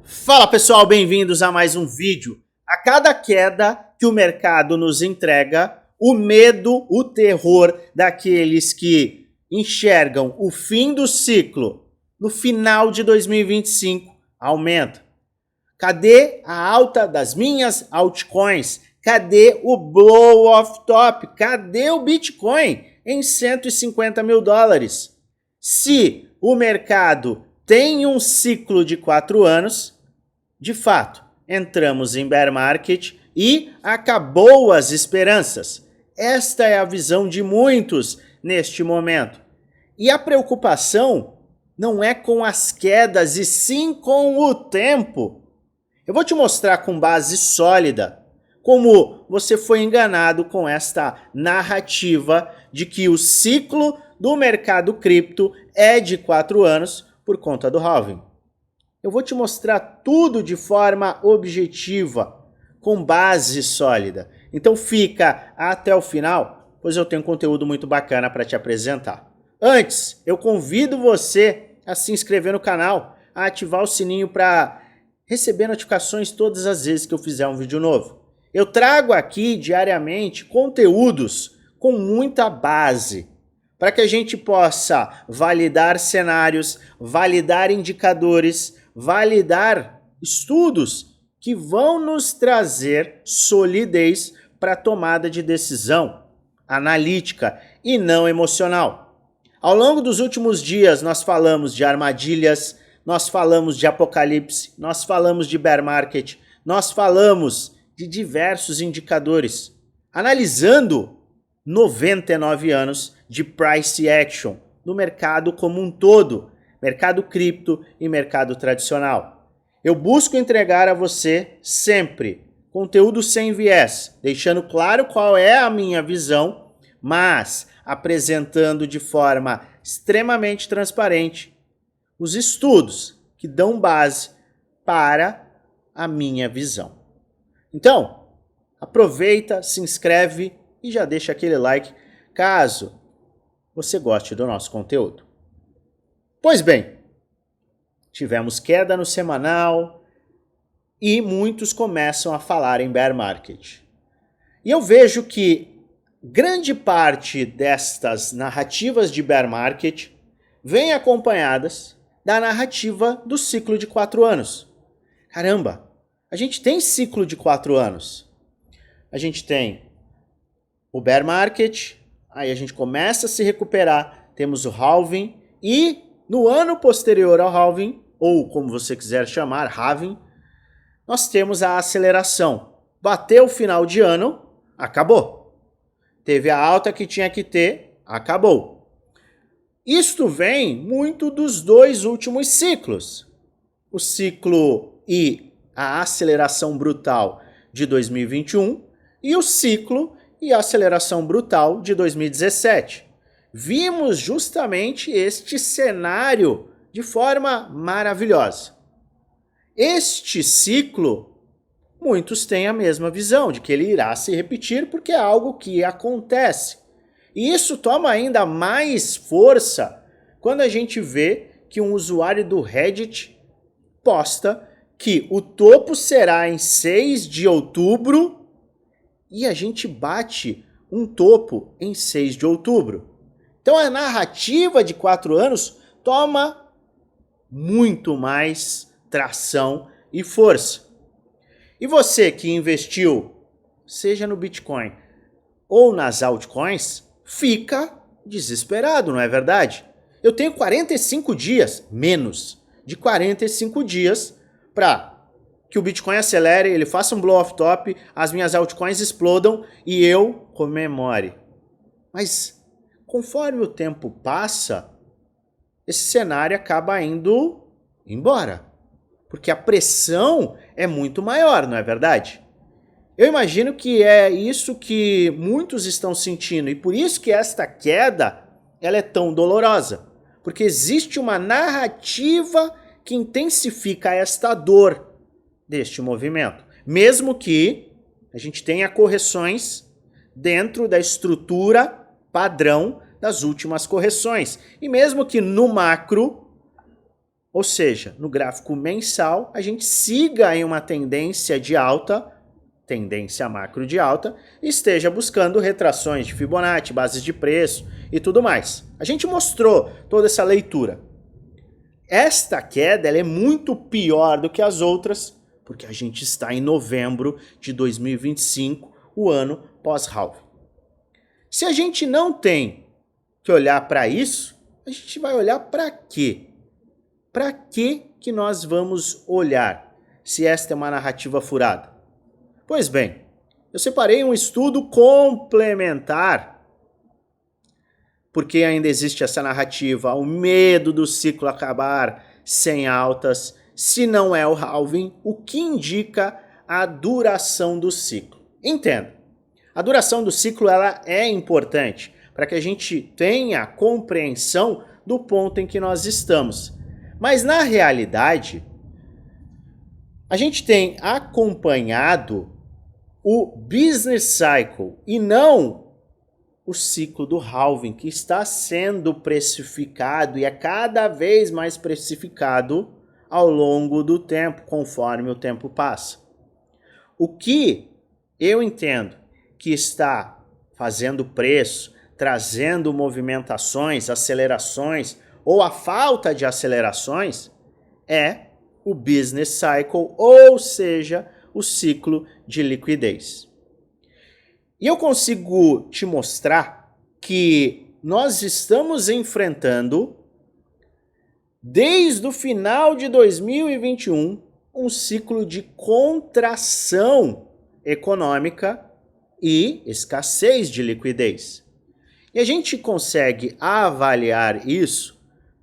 Fala pessoal, bem-vindos a mais um vídeo. A cada queda que o mercado nos entrega, o medo, o terror daqueles que enxergam o fim do ciclo no final de 2025 aumenta. Cadê a alta das minhas altcoins? Cadê o blow off top? Cadê o Bitcoin em 150 mil dólares? Se o mercado tem um ciclo de 4 anos, de fato, entramos em bear market e acabou as esperanças. Esta é a visão de muitos neste momento. E a preocupação não é com as quedas, e sim com o tempo. Eu vou te mostrar com base sólida como você foi enganado com esta narrativa de que o ciclo do mercado cripto é de 4 anos por conta do halving. Eu vou te mostrar tudo de forma objetiva, com base sólida. Então fica até o final, pois eu tenho conteúdo muito bacana para te apresentar. Antes, eu convido você a se inscrever no canal, a ativar o sininho para receber notificações todas as vezes que eu fizer um vídeo novo. Eu trago aqui diariamente conteúdos com muita base, para que a gente possa validar cenários, validar indicadores, validar estudos que vão nos trazer solidez para a tomada de decisão analítica e não emocional. Ao longo dos últimos dias nós falamos de armadilhas, nós falamos de apocalipse, nós falamos de bear market, nós falamos de diversos indicadores, analisando 99 anos de price action no mercado como um todo, mercado cripto e mercado tradicional. Eu busco entregar a você sempre conteúdo sem viés, deixando claro qual é a minha visão, mas apresentando de forma extremamente transparente os estudos que dão base para a minha visão. Então, aproveita, se inscreve e já deixa aquele like caso você goste do nosso conteúdo. Pois bem, tivemos queda no semanal e muitos começam a falar em bear market. E eu vejo que grande parte destas narrativas de bear market vem acompanhadas da narrativa do ciclo de 4 anos. Caramba, a gente tem ciclo de 4 anos. A gente tem o bear market, aí a gente começa a se recuperar, temos o halving e no ano posterior ao halving, ou como você quiser chamar, halving, nós temos a aceleração. Bateu o final de ano, acabou. Teve a alta que tinha que ter, acabou. Isto vem muito dos dois últimos ciclos. O ciclo e a aceleração brutal de 2021 e o ciclo e a aceleração brutal de 2017. Vimos justamente este cenário de forma maravilhosa. Este ciclo, muitos têm a mesma visão de que ele irá se repetir porque é algo que acontece. E isso toma ainda mais força quando a gente vê que um usuário do Reddit posta que o topo será em 6 de outubro e a gente bate um topo em 6 de outubro. Então a narrativa de 4 anos toma muito mais tração e força. E você que investiu, seja no Bitcoin ou nas altcoins, fica desesperado, não é verdade? Eu tenho 45 dias, menos de 45 dias para que o Bitcoin acelere, ele faça um blow off top, as minhas altcoins explodam e eu comemore. Mas conforme o tempo passa, esse cenário acaba indo embora. Porque a pressão é muito maior, não é verdade? Eu imagino que é isso que muitos estão sentindo e por isso que esta queda ela é tão dolorosa. Porque existe uma narrativa que intensifica esta dor deste movimento. Mesmo que a gente tenha correções dentro da estrutura padrão das últimas correções. E mesmo que no macro Ou seja, no gráfico mensal, a gente siga em uma tendência de alta, tendência macro de alta, e esteja buscando retrações de Fibonacci, bases de preço e tudo mais. A gente mostrou toda essa leitura. Esta queda ela é muito pior do que as outras, porque a gente está em novembro de 2025, o ano pós-halving. Se a gente não tem que olhar para isso, a gente vai olhar para quê? Para que nós vamos olhar se esta é uma narrativa furada? Pois bem, eu separei um estudo complementar, porque ainda existe essa narrativa, o medo do ciclo acabar sem altas, se não é o halving, o que indica a duração do ciclo. Entenda, a duração do ciclo ela é importante para que a gente tenha compreensão do ponto em que nós estamos. Mas na realidade, a gente tem acompanhado o business cycle e não o ciclo do halving, que está sendo precificado e é cada vez mais precificado ao longo do tempo, conforme o tempo passa. O que eu entendo que está fazendo preço, trazendo movimentações, acelerações ou a falta de acelerações é o business cycle, ou seja, o ciclo de liquidez. E eu consigo te mostrar que nós estamos enfrentando, desde o final de 2021, um ciclo de contração econômica e escassez de liquidez. E a gente consegue avaliar isso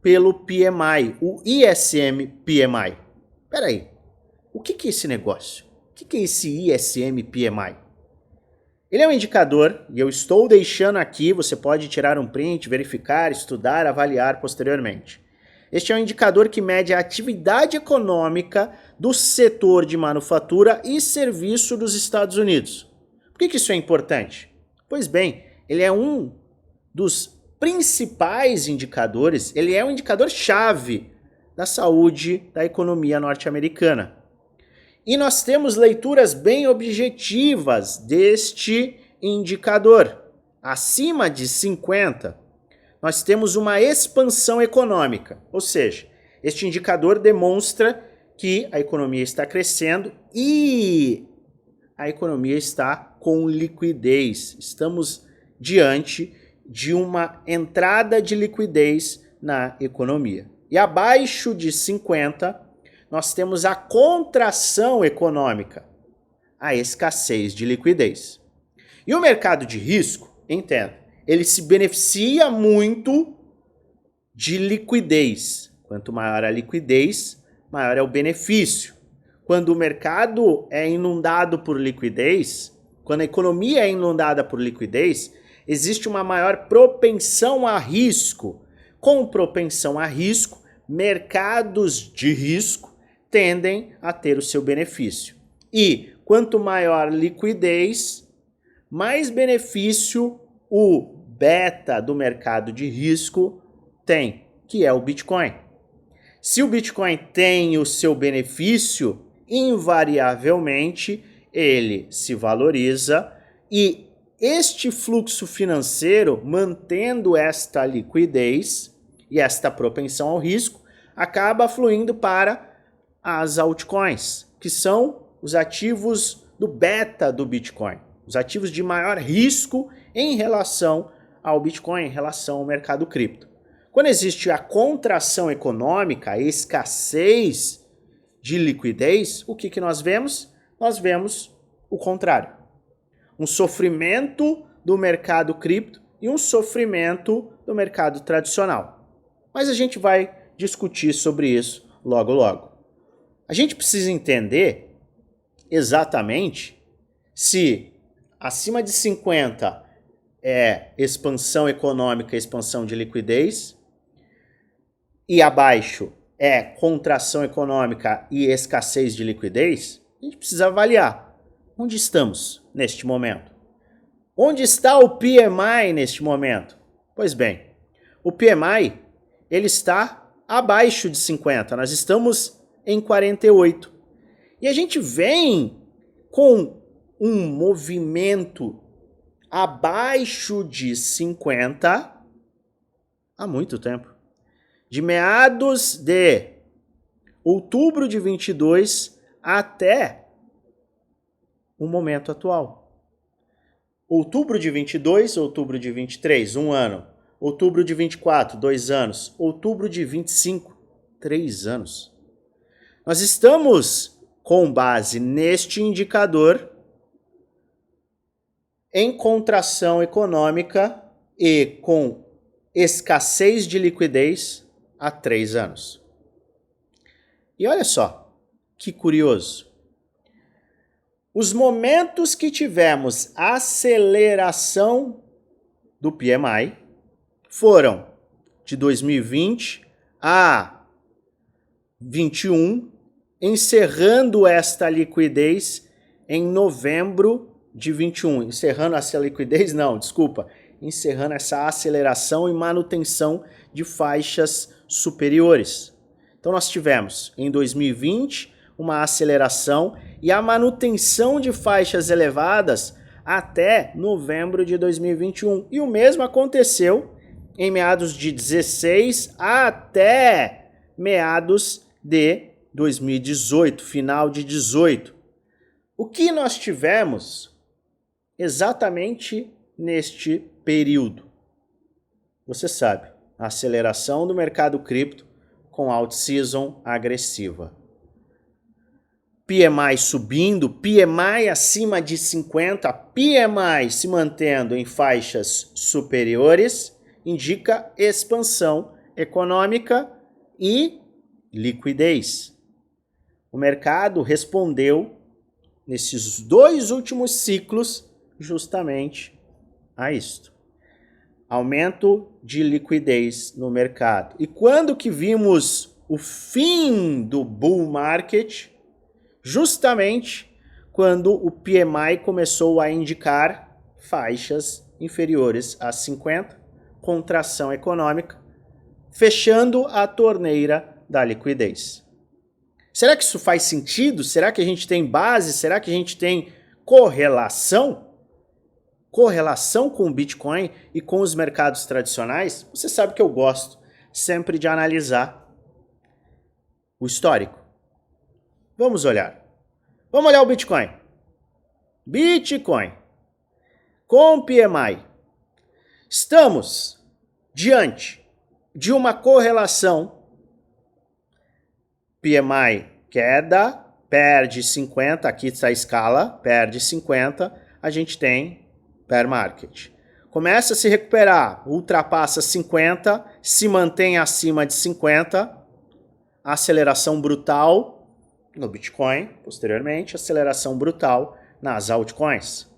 pelo PMI, o ISM PMI. Espera aí, o que é esse negócio? O que é esse ISM PMI? Ele é um indicador, e eu estou deixando aqui, você pode tirar um print, verificar, estudar, avaliar posteriormente. Este é um indicador que mede a atividade econômica do setor de manufatura e serviço dos Estados Unidos. Por que isso é importante? Pois bem, ele é um dos principais indicadores, ele é um indicador-chave da saúde da economia norte-americana. E nós temos leituras bem objetivas deste indicador. Acima de 50, nós temos uma expansão econômica, ou seja, este indicador demonstra que a economia está crescendo e a economia está com liquidez. Estamos diante de uma entrada de liquidez na economia. E abaixo de 50, nós temos a contração econômica, a escassez de liquidez. E o mercado de risco, entenda, ele se beneficia muito de liquidez. Quanto maior a liquidez, maior é o benefício. Quando o mercado é inundado por liquidez, quando a economia é inundada por liquidez, existe uma maior propensão a risco. Com propensão a risco, mercados de risco tendem a ter o seu benefício. E quanto maior liquidez, mais benefício o beta do mercado de risco tem, que é o Bitcoin. Se o Bitcoin tem o seu benefício, invariavelmente ele se valoriza e este fluxo financeiro, mantendo esta liquidez e esta propensão ao risco, acaba fluindo para as altcoins, que são os ativos do beta do Bitcoin, os ativos de maior risco em relação ao Bitcoin, em relação ao mercado cripto. Quando existe a contração econômica, a escassez de liquidez, o que nós vemos? Nós vemos o contrário. Um sofrimento do mercado cripto e um sofrimento do mercado tradicional. Mas a gente vai discutir sobre isso logo logo. A gente precisa entender exatamente se acima de 50 é expansão econômica, expansão de liquidez, e abaixo é contração econômica e escassez de liquidez. A gente precisa avaliar onde estamos neste momento. Onde está o PMI neste momento? Pois bem, o PMI ele está abaixo de 50, nós estamos em 48. E a gente vem com um movimento abaixo de 50 há muito tempo. De meados de outubro de 22 até o momento atual. Outubro de 22, outubro de 23, 1 ano. Outubro de 24, 2 anos. Outubro de 25, 3 anos. Nós estamos, com base neste indicador, em contração econômica e com escassez de liquidez há 3 anos. E olha só, que curioso. Os momentos que tivemos aceleração do PMI foram de 2020 a 21, encerrando esta liquidez em novembro de 21. Encerrando essa liquidez? Não, desculpa. Encerrando essa aceleração e manutenção de faixas superiores. Então nós tivemos em 2020 uma aceleração e a manutenção de faixas elevadas até novembro de 2021. E o mesmo aconteceu em meados de 16 até meados de 2018, final de 18. O que nós tivemos exatamente neste período? Você sabe, a aceleração do mercado cripto com out-season agressiva. PMI subindo, PMI acima de 50, PMI se mantendo em faixas superiores, indica expansão econômica e liquidez. O mercado respondeu nesses 2 últimos ciclos justamente a isto. Aumento de liquidez no mercado. E quando que vimos o fim do bull market? Justamente quando o PMI começou a indicar faixas inferiores a 50, contração econômica, fechando a torneira da liquidez. Será que isso faz sentido? Será que a gente tem base? Será que a gente tem correlação? Correlação com o Bitcoin e com os mercados tradicionais? Você sabe que eu gosto sempre de analisar o histórico. Vamos olhar. Vamos olhar o Bitcoin. Bitcoin com PMI. Estamos diante de uma correlação. PMI queda, perde 50, aqui está a escala, perde 50, a gente tem bear market. Começa a se recuperar, ultrapassa 50, se mantém acima de 50, aceleração brutal no Bitcoin, posteriormente, aceleração brutal nas altcoins.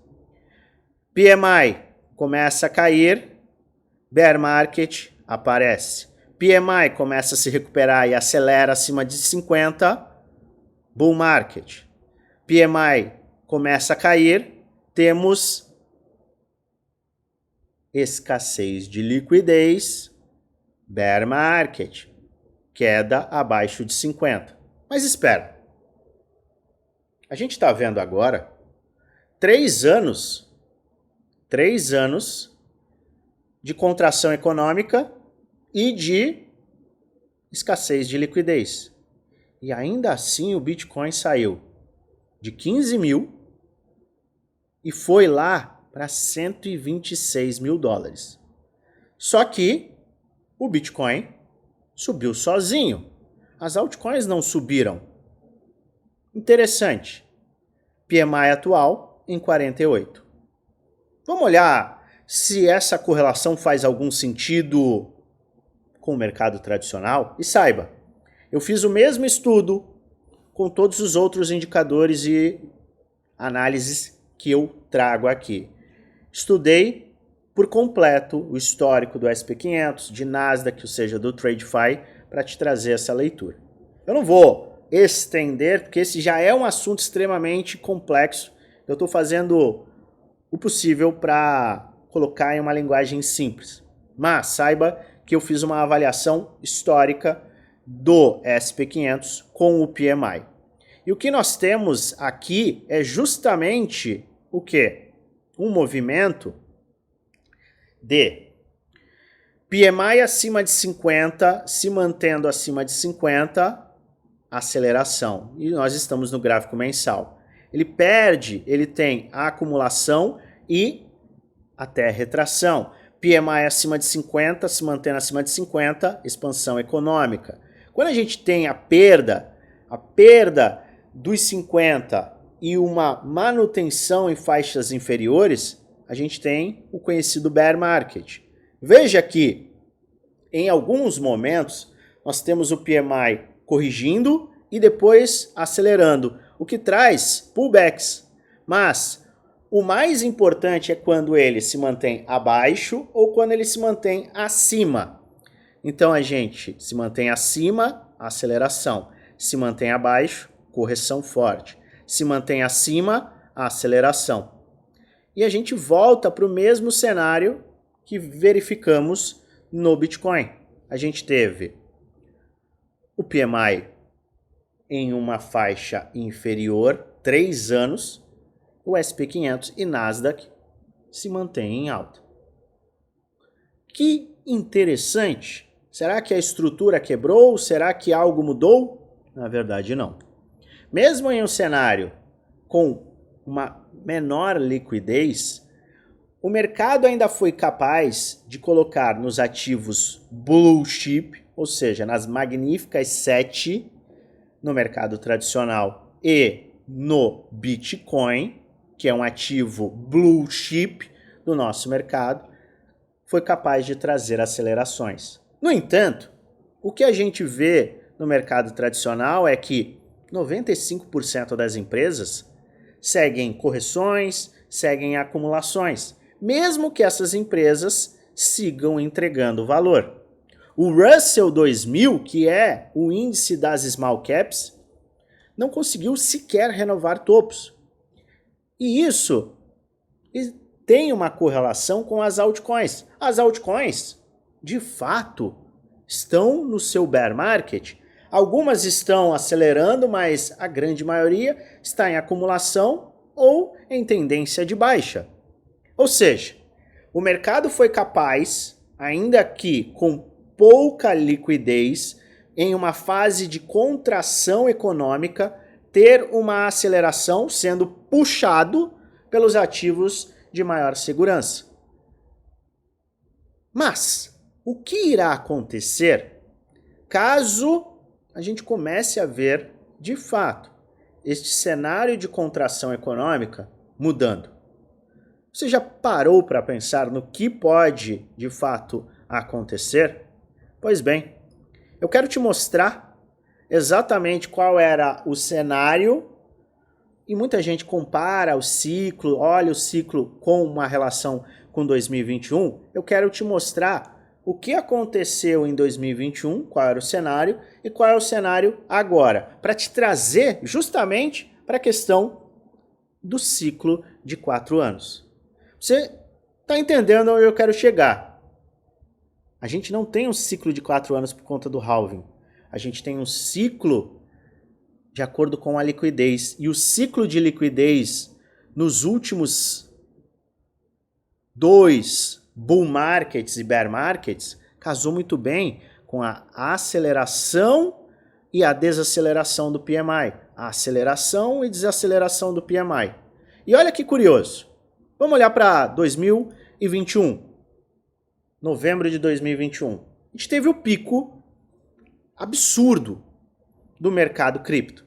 PMI começa a cair, bear market aparece. PMI começa a se recuperar e acelera acima de 50, bull market. PMI começa a cair, temos escassez de liquidez, bear market, queda abaixo de 50. Mas espera, a gente está vendo agora 3 anos de contração econômica e de escassez de liquidez. E ainda assim o Bitcoin saiu de 15 mil e foi lá para 126 mil dólares. Só que o Bitcoin subiu sozinho. As altcoins não subiram. Interessante. PMI atual em 48. Vamos olhar se essa correlação faz algum sentido com o mercado tradicional. E saiba, eu fiz o mesmo estudo com todos os outros indicadores e análises que eu trago aqui. Estudei por completo o histórico do SP500, de Nasdaq, ou seja, do TradeFi, para te trazer essa leitura. Eu não vou estender, porque esse já é um assunto extremamente complexo. Eu estou fazendo o possível para colocar em uma linguagem simples. Mas saiba que eu fiz uma avaliação histórica do SP500 com o PMI. E o que nós temos aqui é justamente o quê? Um movimento de PMI acima de 50, se mantendo acima de 50, aceleração. E nós estamos no gráfico mensal. Ele perde, ele tem a acumulação e até retração. PMI acima de 50, se mantendo acima de 50, expansão econômica. Quando a gente tem a perda dos 50 e uma manutenção em faixas inferiores, a gente tem o conhecido bear market. Veja que, em alguns momentos, nós temos o PMI corrigindo e depois acelerando, o que traz pullbacks. Mas o mais importante é quando ele se mantém abaixo ou quando ele se mantém acima. Então a gente se mantém acima, aceleração. Se mantém abaixo, correção forte. Se mantém acima, aceleração. E a gente volta para o mesmo cenário que verificamos no Bitcoin. A gente teve o PMI em uma faixa inferior, 3 anos, o SP500 e Nasdaq se mantêm em alta. Que interessante! Será que a estrutura quebrou? Será que algo mudou? Na verdade, não. Mesmo em um cenário com uma menor liquidez, o mercado ainda foi capaz de colocar nos ativos blue chip, ou seja, nas magníficas 7 no mercado tradicional e no Bitcoin, que é um ativo blue chip do nosso mercado, foi capaz de trazer acelerações. No entanto, o que a gente vê no mercado tradicional é que 95% das empresas seguem correções, seguem acumulações, mesmo que essas empresas sigam entregando valor. O Russell 2000, que é o índice das small caps, não conseguiu sequer renovar topos. E isso tem uma correlação com as altcoins. As altcoins, de fato, estão no seu bear market. Algumas estão acelerando, mas a grande maioria está em acumulação ou em tendência de baixa. Ou seja, o mercado foi capaz, ainda que com pouca liquidez, em uma fase de contração econômica, ter uma aceleração sendo puxado pelos ativos de maior segurança. Mas o que irá acontecer caso a gente comece a ver, de fato, este cenário de contração econômica mudando? Você já parou para pensar no que pode, de fato, acontecer? Pois bem, eu quero te mostrar exatamente qual era o cenário, e muita gente compara o ciclo, olha o ciclo com uma relação com 2021. Eu quero te mostrar o que aconteceu em 2021, qual era o cenário e qual é o cenário agora, para te trazer justamente para a questão do ciclo de 4 anos. Você está entendendo onde eu quero chegar? A gente não tem um ciclo de 4 anos por conta do halving. A gente tem um ciclo de acordo com a liquidez. E o ciclo de liquidez nos últimos 2 bull markets e bear markets casou muito bem com a aceleração e a desaceleração do PMI. A aceleração e desaceleração do PMI. E olha que curioso. Vamos olhar para 2021. Novembro de 2021. A gente teve o pico absurdo do mercado cripto.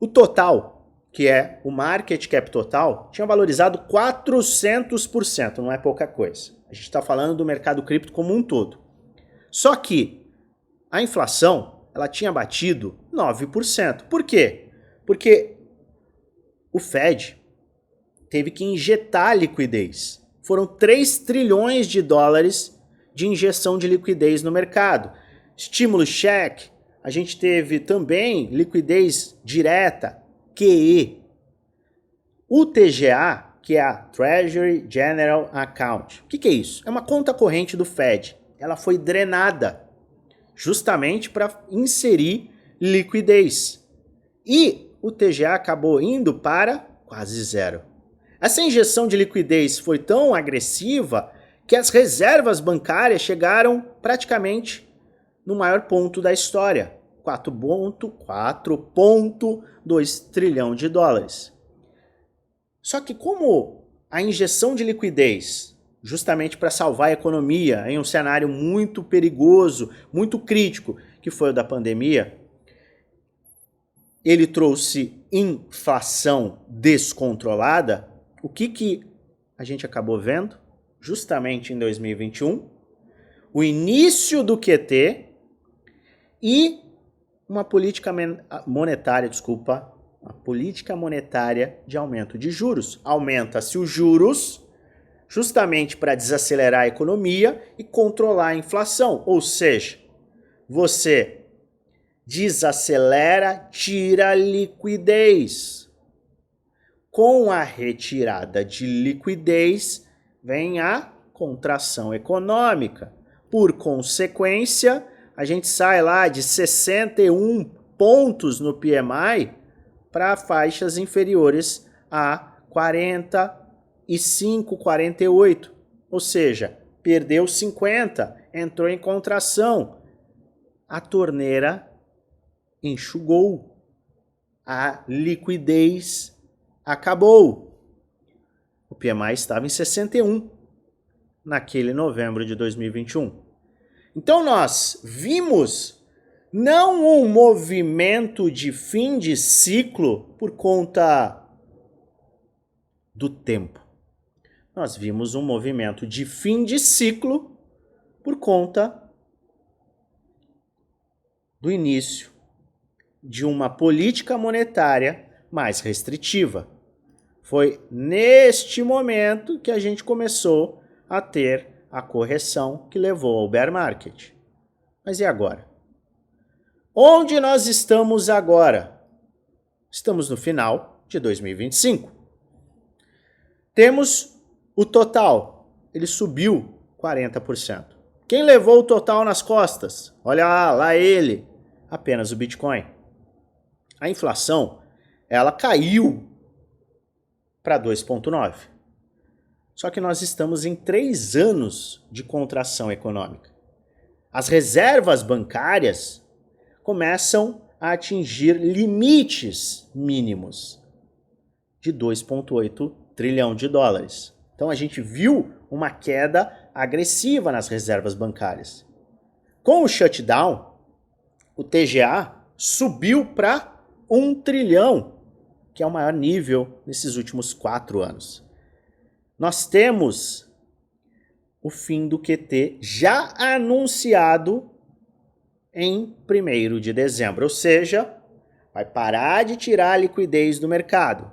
O total, que é o market cap total, tinha valorizado 400%, não é pouca coisa. A gente está falando do mercado cripto como um todo. Só que a inflação, ela tinha batido 9%. Por quê? Porque o Fed teve que injetar liquidez. Foram 3 trilhões de dólares de injeção de liquidez no mercado. Estímulo cheque, a gente teve também liquidez direta, QE. O TGA, que é a Treasury General Account. O que é isso? É uma conta corrente do Fed. Ela foi drenada justamente para inserir liquidez. E o TGA acabou indo para quase zero. Essa injeção de liquidez foi tão agressiva que as reservas bancárias chegaram praticamente no maior ponto da história, 4,2 trilhão de dólares. Só que como a injeção de liquidez, justamente para salvar a economia em um cenário muito perigoso, muito crítico, que foi o da pandemia, ele trouxe inflação descontrolada, o que a gente acabou vendo? Justamente em 2021, o início do QT e uma política monetária, uma política monetária de aumento de juros. Aumenta-se os juros justamente para desacelerar a economia e controlar a inflação. Ou seja, você desacelera, tira liquidez. Com a retirada de liquidez, vem a contração econômica. Por consequência, a gente sai lá de 61 pontos no PMI para faixas inferiores a 45, 48. Ou seja, perdeu 50, entrou em contração. A torneira enxugou. A liquidez acabou. O PMI estava em 61 naquele novembro de 2021. Então nós vimos não um movimento de fim de ciclo por conta do tempo. Nós vimos um movimento de fim de ciclo por conta do início de uma política monetária mais restritiva. Foi neste momento que a gente começou a ter a correção que levou ao bear market. Mas e agora? Onde nós estamos agora? Estamos no final de 2025. Temos o total, ele subiu 40%. Quem levou o total nas costas? Olha lá ele, apenas o Bitcoin. A inflação, ela caiu para 2,9%. Só que nós estamos em 3 anos de contração econômica. As reservas bancárias começam a atingir limites mínimos de 2,8 trilhão de dólares. Então a gente viu uma queda agressiva nas reservas bancárias. Com o shutdown, o TGA subiu para 1 trilhão, que é o maior nível nesses últimos 4 anos. Nós temos o fim do QT já anunciado em 1º de dezembro, ou seja, vai parar de tirar a liquidez do mercado.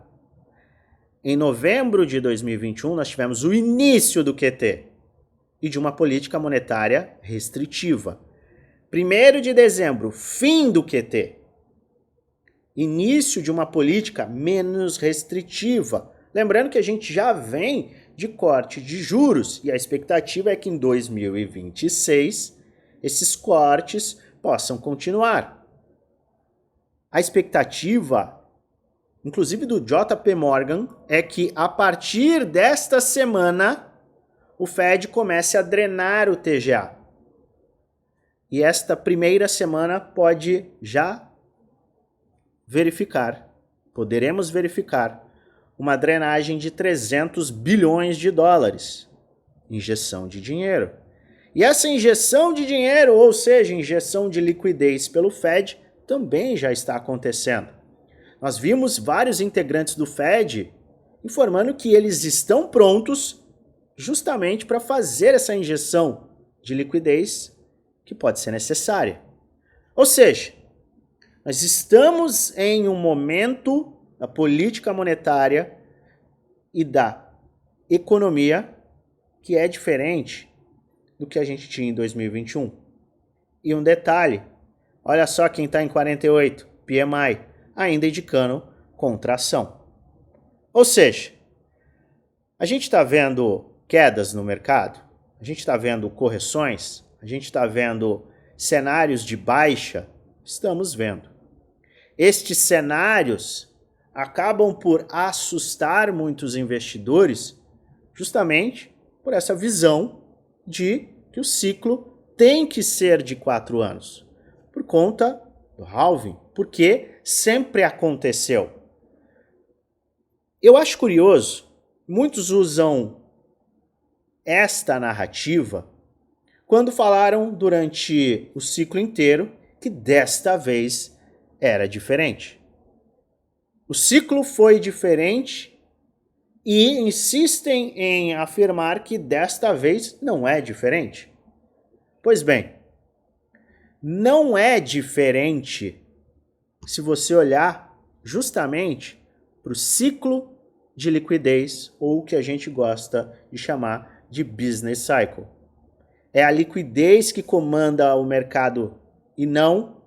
Em novembro de 2021, nós tivemos o início do QT e de uma política monetária restritiva. 1º de dezembro, fim do QT. Início de uma política menos restritiva. Lembrando que a gente já vem de corte de juros e a expectativa é que em 2026 esses cortes possam continuar. A expectativa, inclusive do JP Morgan, é que a partir desta semana o Fed comece a drenar o TGA. E esta primeira semana pode já poderemos verificar uma drenagem de 300 bilhões de dólares. Injeção de dinheiro. E essa injeção de dinheiro, ou seja, injeção de liquidez pelo Fed, também já está acontecendo. Nós vimos vários integrantes do Fed informando que eles estão prontos justamente para fazer essa injeção de liquidez que pode ser necessária. Ou seja, nós estamos em um momento da política monetária e da economia que é diferente do que a gente tinha em 2021. E um detalhe, olha só quem está em 48, PMI, ainda indicando contração. Ou seja, a gente está vendo quedas no mercado, a gente está vendo correções, a gente está vendo cenários de baixa, estamos vendo. Estes cenários acabam por assustar muitos investidores justamente por essa visão de que o ciclo tem que ser de 4 anos, por conta do halving, porque sempre aconteceu. Eu acho curioso, muitos usam esta narrativa quando falaram durante o ciclo inteiro que desta vez era diferente. O ciclo foi diferente e insistem em afirmar que desta vez não é diferente. Pois bem, não é diferente se você olhar justamente para o ciclo de liquidez, ou o que a gente gosta de chamar de business cycle. É a liquidez que comanda o mercado e não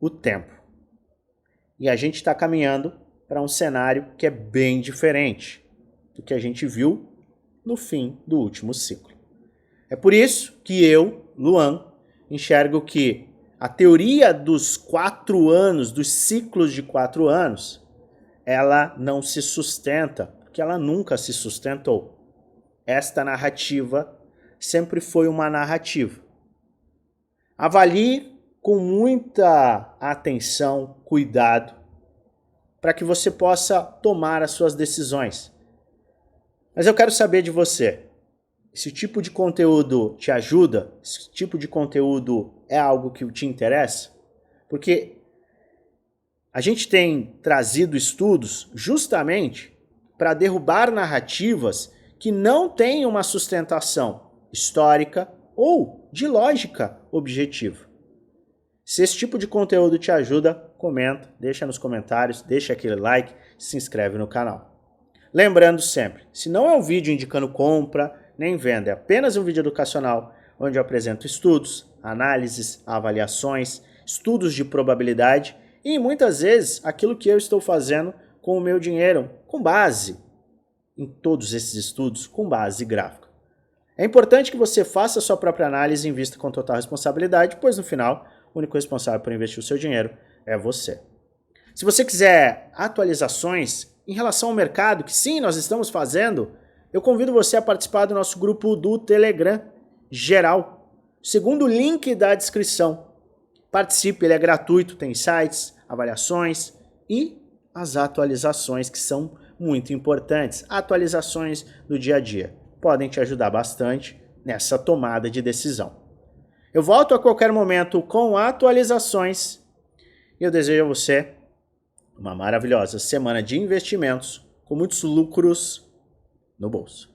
o tempo. E a gente está caminhando para um cenário que é bem diferente do que a gente viu no fim do último ciclo. É por isso que eu, Luan, enxergo que a teoria dos 4 anos, dos ciclos de 4 anos, ela não se sustenta, porque ela nunca se sustentou. Esta narrativa sempre foi uma narrativa. Avalie com muita atenção, cuidado, para que você possa tomar as suas decisões. Mas eu quero saber de você. Esse tipo de conteúdo te ajuda? Esse tipo de conteúdo é algo que te interessa? Porque a gente tem trazido estudos justamente para derrubar narrativas que não têm uma sustentação histórica ou de lógica objetiva. Se esse tipo de conteúdo te ajuda, comenta, deixa nos comentários, deixa aquele like, se inscreve no canal. Lembrando sempre, se não é um vídeo indicando compra nem venda, é apenas um vídeo educacional onde eu apresento estudos, análises, avaliações, estudos de probabilidade e muitas vezes aquilo que eu estou fazendo com o meu dinheiro, com base em todos esses estudos, com base gráfica. É importante que você faça a sua própria análise e invista com total responsabilidade, pois no final, o único responsável por investir o seu dinheiro é você. Se você quiser atualizações em relação ao mercado, que sim, nós estamos fazendo, eu convido você a participar do nosso grupo do Telegram geral, segundo o link da descrição. Participe, ele é gratuito, tem sites, avaliações e as atualizações que são muito importantes. Atualizações do dia a dia podem te ajudar bastante nessa tomada de decisão. Eu volto a qualquer momento com atualizações e eu desejo a você uma maravilhosa semana de investimentos com muitos lucros no bolso.